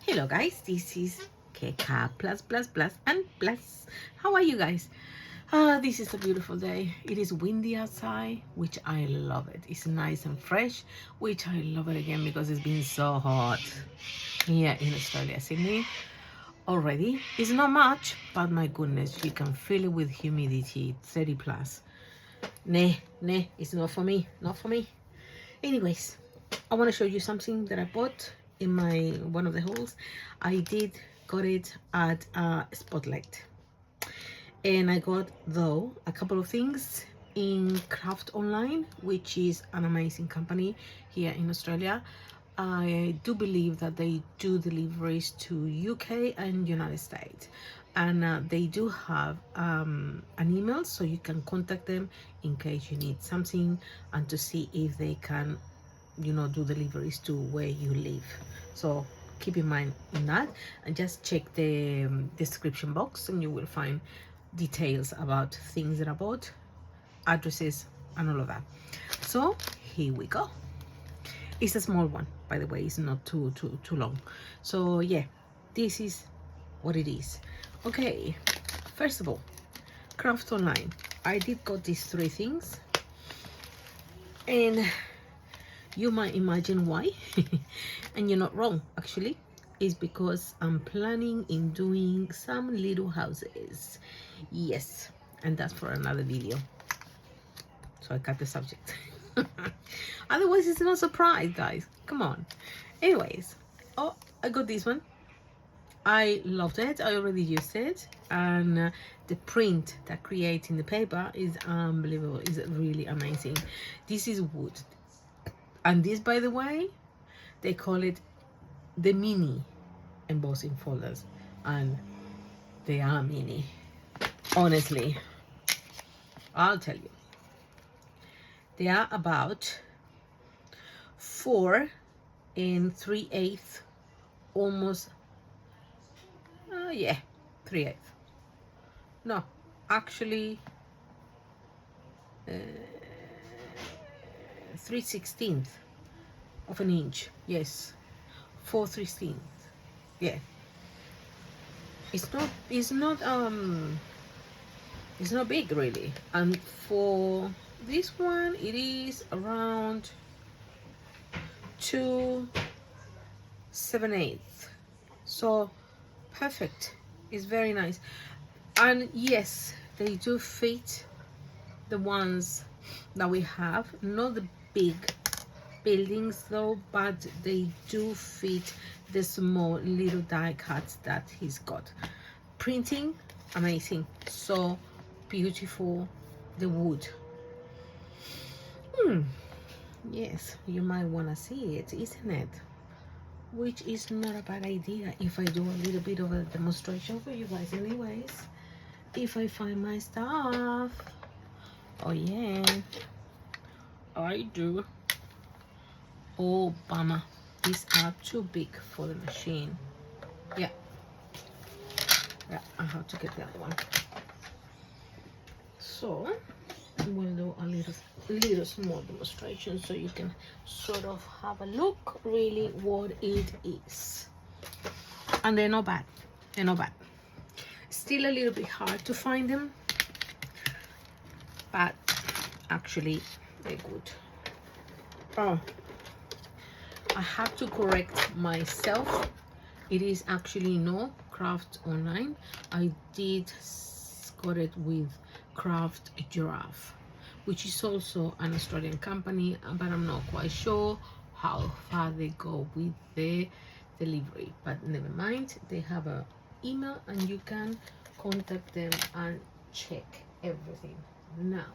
Hello guys, this is Keka plus and plus. How are you guys? This is a beautiful day. It is windy outside, which I love it. It's nice and fresh, which I love it again because it's been so hot here in Australia, Sydney. Already, it's not much, but my goodness, you can feel it with humidity, 30 plus. Nah, it's not for me, not for me. Anyways, I want to show you something that I bought in my one of the hauls. I did got it at Spotlight, and I got though a couple of things in Craft Online, which is an amazing company here in Australia. I do believe that they do deliveries to UK and United States, and they do have an email, so you can contact them in case you need something and to see if they can, you know, do deliveries to where you live. So keep in mind in that, and just check the description box and you will find details about things that I bought, addresses and all of that. So here we go. It's a small one, by the way. It's not too long. So yeah, this is what it is. Okay, first of all, Craft Online. I did got these three things, and you might imagine why. And you're not wrong, actually. It's because I'm planning in doing some little houses. Yes, and that's for another video, so I cut the subject. Otherwise it's no surprise, guys, come on. Anyways, oh, I got this one. I loved it. I already used it, and the print that creating the paper is unbelievable. It's really amazing. This is wood, and this, by the way, they call it the mini embossing folders, and they are mini. Honestly, I'll tell you, they are about 4 3/8, almost yeah, 3/8. No, actually 3/16 of an inch. Yes, 4/16. Yeah, it's not big really. And for this one it is around 2 7/8. So perfect. It's very nice. And yes, they do fit the ones that we have, not the big buildings though, but they do fit the small little die cuts that he's got. Printing amazing, so beautiful. The wood, yes, you might want to see it, isn't it? Which is not a bad idea if I do a little bit of a demonstration for you guys. Anyways, if I find my stuff. Oh yeah, I do. Oh bummer, these are too big for the machine. Yeah, I have to get the other one. So we'll do a little small demonstration so you can sort of have a look really what it is. And they're not bad. They're not bad. Still a little bit hard to find them, but actually they're good. Oh, I have to correct myself. It is actually no Craft Online. I did got it with Craft Giraffe, which is also an Australian company, but I'm not quite sure how far they go with the delivery. But never mind, they have an email and you can contact them and check everything. Now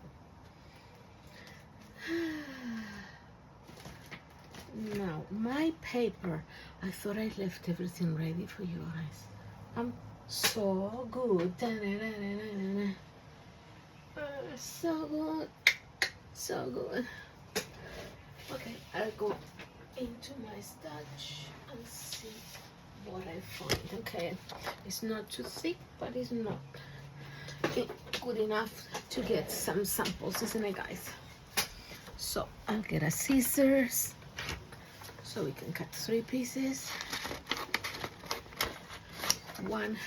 my paper, I thought I left everything ready for you guys. I'm so good. So good. Okay, I'll go into my stash and see what I find. Okay, it's not too thick, but it's not good enough to get some samples, isn't it, guys? So I'll get a scissors so we can cut 3 pieces. 1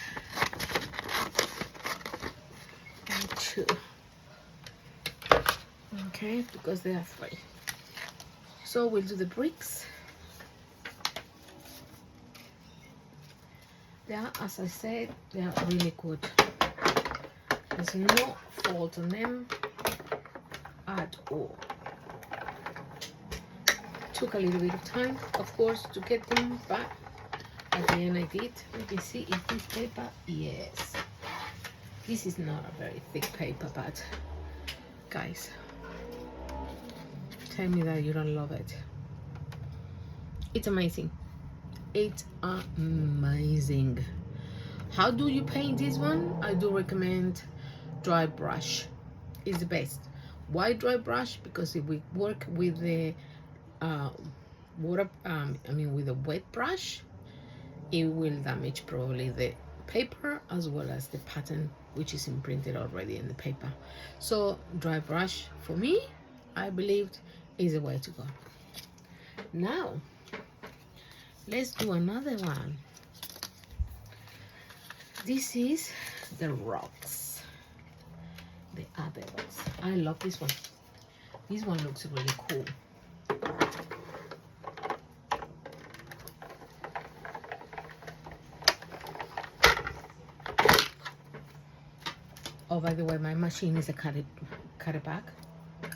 and 2. Okay, because there are 3. So we'll do the bricks. They are, as I said, they are really good. There's no fault on them at all. Took a little bit of time, of course, to get them, but at the end I did. Let me see if this paper, yes. This is not a very thick paper, but guys, tell me that you don't love it. It's amazing. It's amazing. How do you paint this one? I do recommend dry brush. It's the best. Why dry brush? Because if we work with the with a wet brush, it will damage probably the paper as well as the pattern which is imprinted already in the paper. So dry brush, for me, I believed, is the way to go. Now let's do another one. This is the rocks, the other rocks. I love this one. This one looks really cool. Oh, by the way, my machine is a cut it back.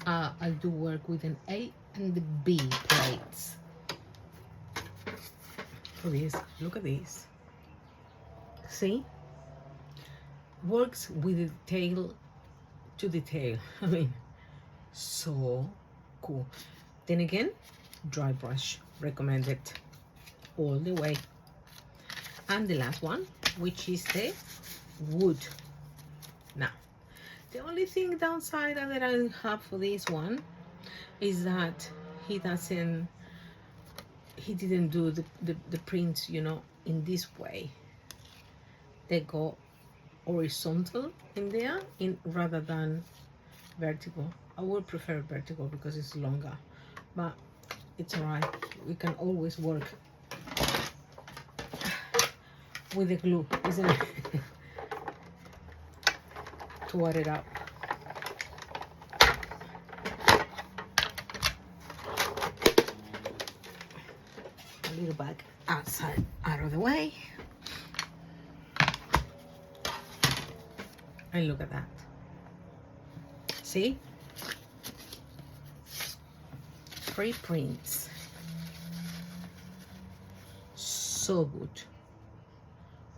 I do work with an A and the B plates. For this, look at this. See? Works with the tail to the tail. I mean, so cool. Then again, dry brush recommended all the way. And the last one, which is the wood. Now, the only thing downside that I have for this one is that he didn't do the prints, you know, in this way. They go horizontal in there rather than vertical. I would prefer vertical because it's longer, but it's alright. We can always work with the glue, isn't it? To wet it up. A little bag outside, out of the way. And look at that. See? 3 prints. So good.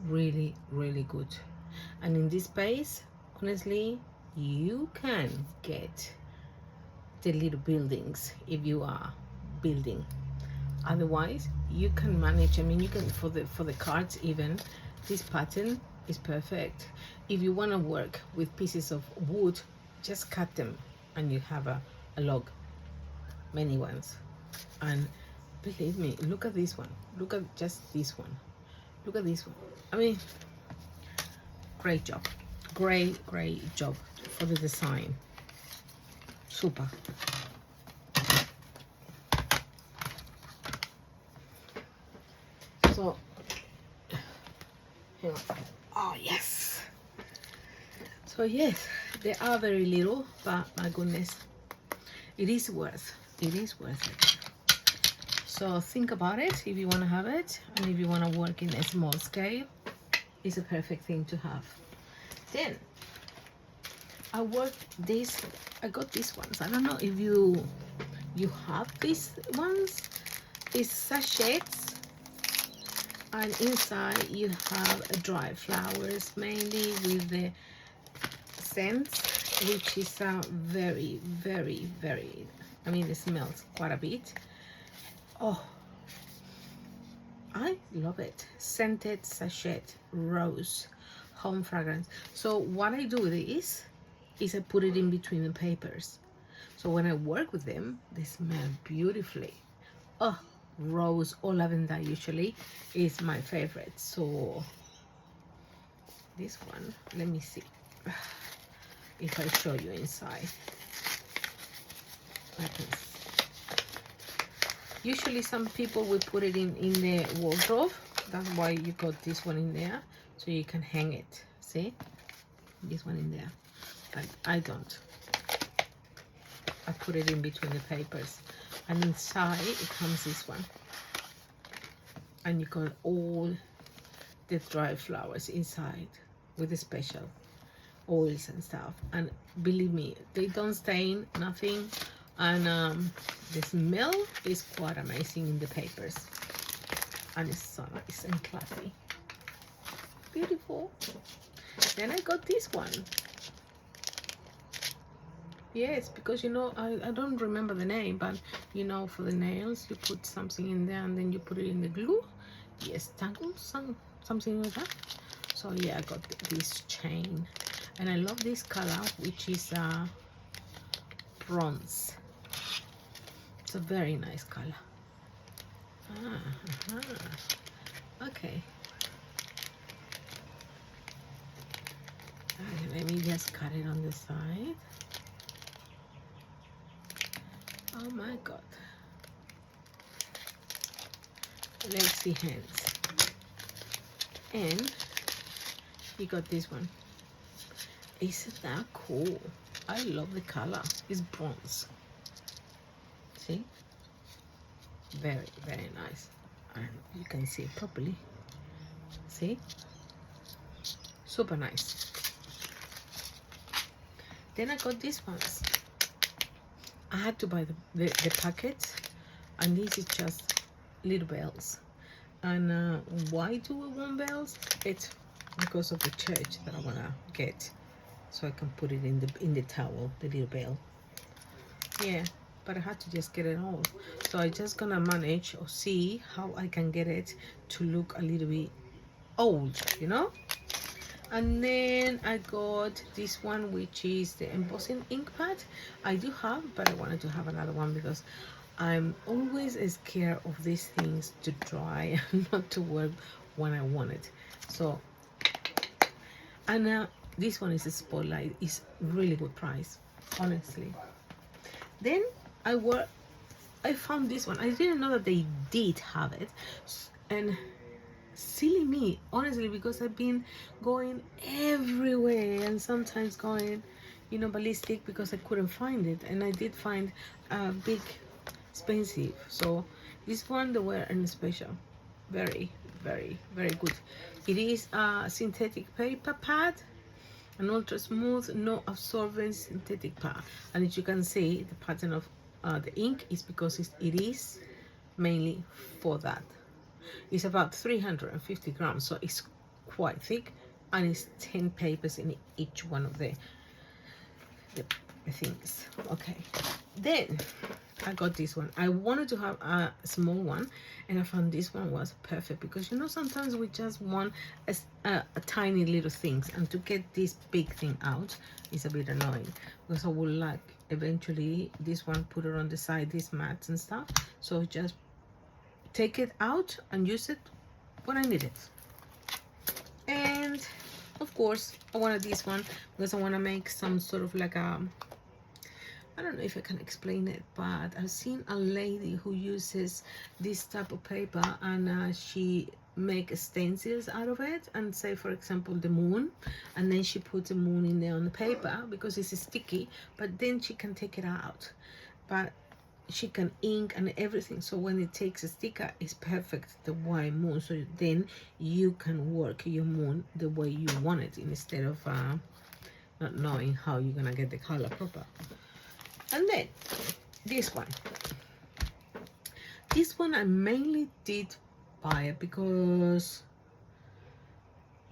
Really, really good. And in this space, honestly, you can get the little buildings if you are building. Otherwise, you can manage. I mean, you can for the cards even. This pattern is perfect. If you want to work with pieces of wood, just cut them, and you have a log, many ones. And believe me, look at this one. Look at just this one. Look at this one. I mean, great job. Great job for the design. Super. So, here. Oh yes. So yes, they are very little, but my goodness, it is worth it. So think about it if you want to have it, and if you want to work in a small scale, it's a perfect thing to have. Then I got these ones. I don't know if you have these ones, these sachets, and inside you have dry flowers, mainly with the scents, which is very, I mean, it smells quite a bit. Oh, I love it. Scented sachet, rose, home fragrance. So what I do with this is I put it in between the papers. So when I work with them, they smell beautifully. Oh, rose or lavender usually is my favorite. So this one, let me see if I show you inside. I can see. Usually some people will put it in the wardrobe, That's why you got this one in there, so you can hang it. See, this one in there. I don't. I put it in between the papers, and inside it comes this one, and you got all the dry flowers inside with the special oils and stuff. And believe me, they don't stain, nothing, and the smell is quite amazing in the papers, and it's so nice and classy, beautiful. Then I got this one. Yes, because you know, I don't remember the name, but you know, for the nails you put something in there and then you put it in the glue. Yes, tangle, something like that. So yeah, I got this chain, and I love this color, which is bronze. It's a very nice color. Okay, let me just cut it on the side. Oh my god, let's see hands. And you got this one. Isn't that cool? I love the color. It's bronze. See, very, very nice. And you can see it properly. See, super nice. Then I got these ones. I had to buy the packets, and this is just little bells. And why do we want bells? It's because of the church that I wanna get, so I can put it in the towel, the little bell. Yeah, but I had to just get it all. So I just gonna manage or see how I can get it to look a little bit old, you know. And then I got this one, which is the embossing ink pad. I do have, but I wanted to have another one because I'm always scared of these things to dry and not to work when I want it. So, and this one is a spotlight. It's really good price, honestly. Then I found this one. I didn't know that they did have it, and silly me, honestly, because I've been going everywhere and sometimes going, you know, ballistic because I couldn't find it. And I did find a big expensive. So this one, they were in special, very, very, very good. It is a synthetic paper pad, an ultra smooth, no absorbent synthetic pad. And as you can see, the pattern of the ink is because it is mainly for that. It's about 350 grams, so it's quite thick, and it's 10 papers in each one of the things. Okay, then I got this one. I wanted to have a small one, and I found this one was perfect because, you know, sometimes we just want a tiny little things, and to get this big thing out is a bit annoying, because I would like eventually this one, put it on the side, these mats and stuff. So just take it out and use it when I need it. And of course I wanted this one because I want to make some sort of like a, I don't know if I can explain it, but I've seen a lady who uses this type of paper, and she makes stencils out of it, and say for example the moon, and then she puts the moon in there on the paper because it's sticky, but then she can take it out, but she can ink and everything. So when it takes a sticker, it's perfect, the white moon. So then you can work your moon the way you want it, instead of not knowing how you're gonna get the color proper. And then this one I mainly did buy it because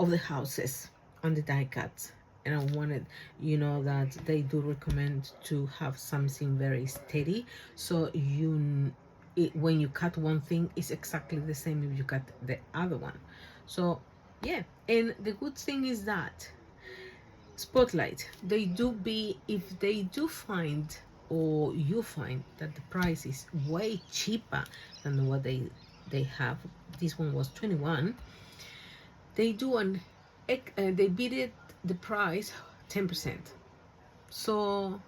of the houses and the die cuts, and I wanted, you know, that they do recommend to have something very steady, so when you cut one thing, it's exactly the same if you cut the other one. So yeah, and the good thing is that Spotlight, if they do find, or you find that the price is way cheaper than what they have, this one was 21, they do they beat it the price 10%. So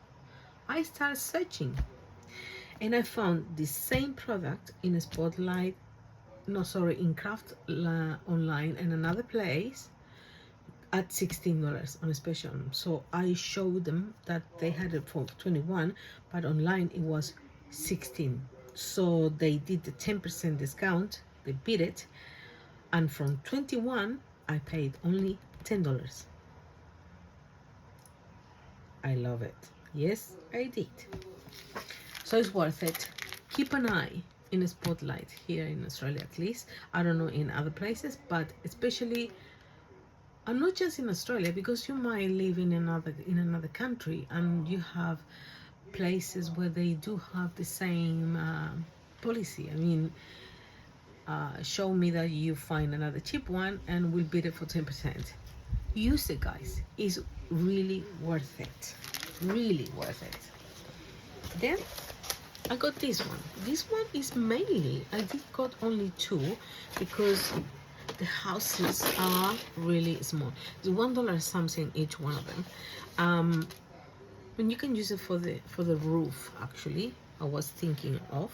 I started searching, and I found the same product in a Spotlight no, sorry, in Craft online and another place at $16 on a special. So I showed them that they had it for 21, but online it was 16. So they did the 10% discount, they beat it, and from 21 I paid only $10. I love it. Yes, I did. So it's worth it. Keep an eye in a spotlight here in Australia, at least. I don't know in other places, but especially, and not just in Australia, because you might live in another country and you have places where they do have the same policy. I mean, show me that you find another cheap one and we'll bid it for 10%. Use it, guys. It's really worth it. Really worth it. Then I got this one. This one is mainly, I did got only two because the houses are really small. It's $1 something each one of them. And you can use it for the roof. Actually, I was thinking of.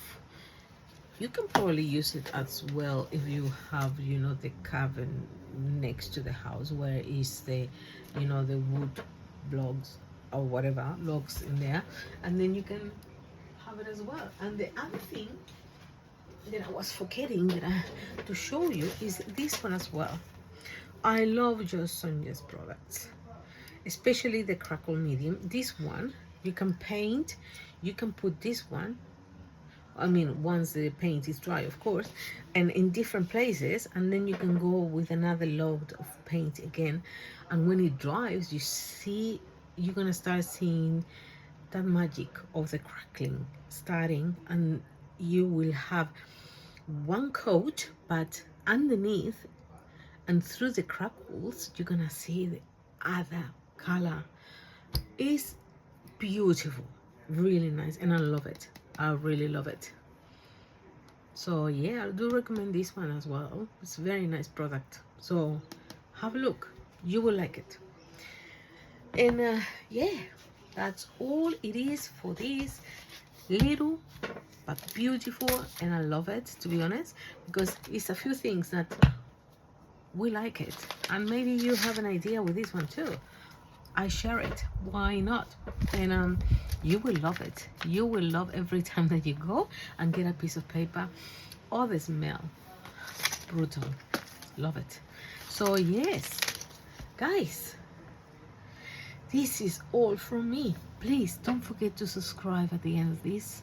You can probably use it as well if you have, you know, the cabin next to the house where is the, you know, the wood blocks or whatever logs in there, and then you can have it as well. And the other thing that I was forgetting to show you is this one as well. I love just Sonia's products, especially the crackle medium. This one you can paint. You can put this one, I mean, once the paint is dry, of course, and in different places, and then you can go with another load of paint again, and when it dries, you're gonna start seeing that magic of the crackling starting, and you will have one coat, but underneath and through the crackles you're gonna see the other color. It's beautiful, really nice, and I love it. I really love it. So yeah, I do recommend this one as well. It's a very nice product, so have a look, you will like it. And yeah, that's all it is for this little but beautiful, and I love it, to be honest, because it's a few things that we like it, and maybe you have an idea with this one too. I share it, why not? And you will love it. You will love every time that you go and get a piece of paper. Oh, the smell, brutal, love it. So yes, guys, this is all from me. Please don't forget to subscribe at the end of this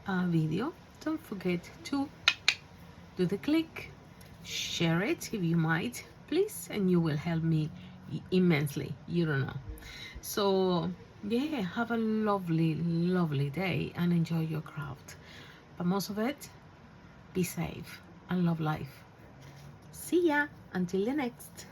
video. Don't forget to do the click, share it if you might, please, and you will help me immensely. You don't know. So yeah, have a lovely day and enjoy your craft, but most of it, be safe and love life. See ya until the next.